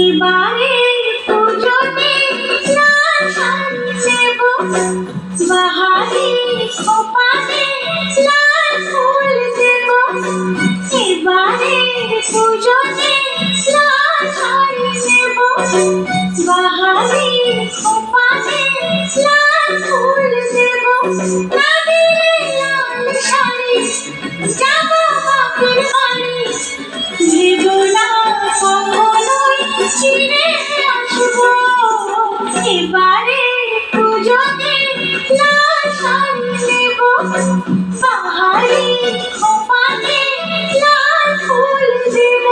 এবারে পুজোতে লাল দেব, বাহারি খোপাতে লাল ফুল দেব। এবারে পুজোতে লাল দেব, বাহারি খোপাতে লাল ফুল দেব। না দিলে লাল শাড়ি যাব বাপের বাড়ি, ভেব না কখনোই ফিরে আসবো। এবারে পুজোতে লাল শাড়ি নেব, বাহারি খোপাতে লাল ফুল দেব।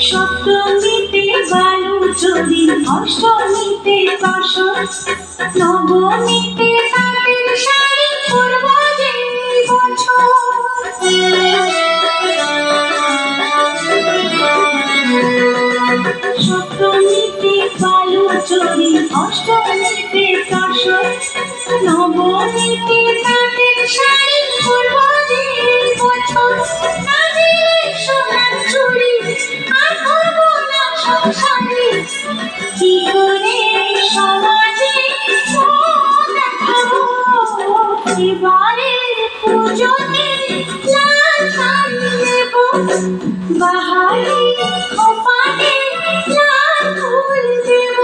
সপ্তমীতে বালুচরী, অষ্টমীতে তসর, নবমীতে তাঁতের শাড়ি পরব যে বছর। সপ্তমীতে বালুচরী, অষ্টমীতে তসর, নবমীতে তাঁতের শাড়ি পরব যে বছর। না দিলে সোনার চুড়ি আর করব না সংসারে, কি করে সমাজে দেখাবো। এবারে পুজোতে লাল শাড়ি নেব, বাহারি খোপাতে লাল ফুল দেব।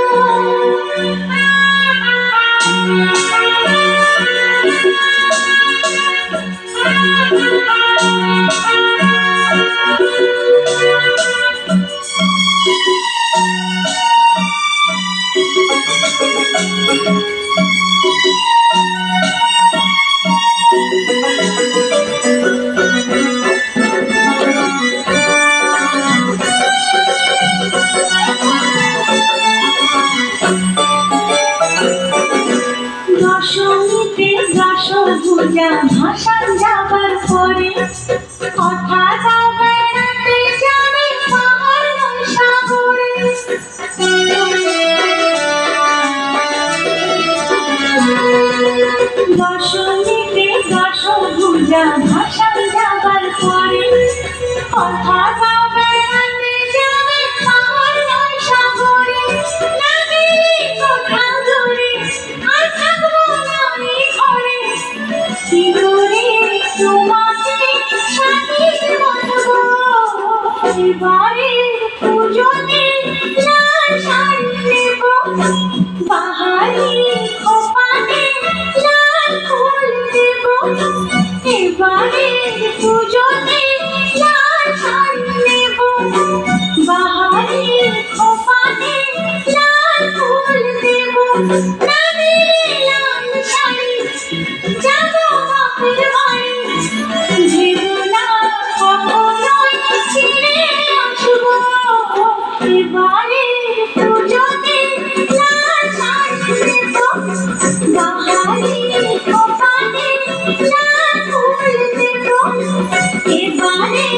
দশমীতে দশভুজা, ভাসান যাবার পরে কথা দাও বেড়াতে যাবে পাহাড় সাগরে। দশমীতে দশভুজা, ভাসান যাবার পরে কথা দাও বেড়াতে যাবে পাহাড় সাগরে। না গেলে কোথাও দূরে আর থাকবো না এই ঘরে, কি করে তোমাকে সাথী বাঁধবো। এবারে পুজোতে লাল শাড়ি নেব, বাহারি খোপাতে লাল ফুল দেব। এবারে পুজোতে লাল শাড়ি নেব, বাহারি খোপাতে লাল ফুল দেব। না দিলে লাল শাড়ি যাব বাপের বাড়ি, ভেব না কখনোই ফিরে আসবো। এবারে পুজোতে লাল শাড়ি নেব, বাহারি খোপাতে লাল ফুল দেব। এবারে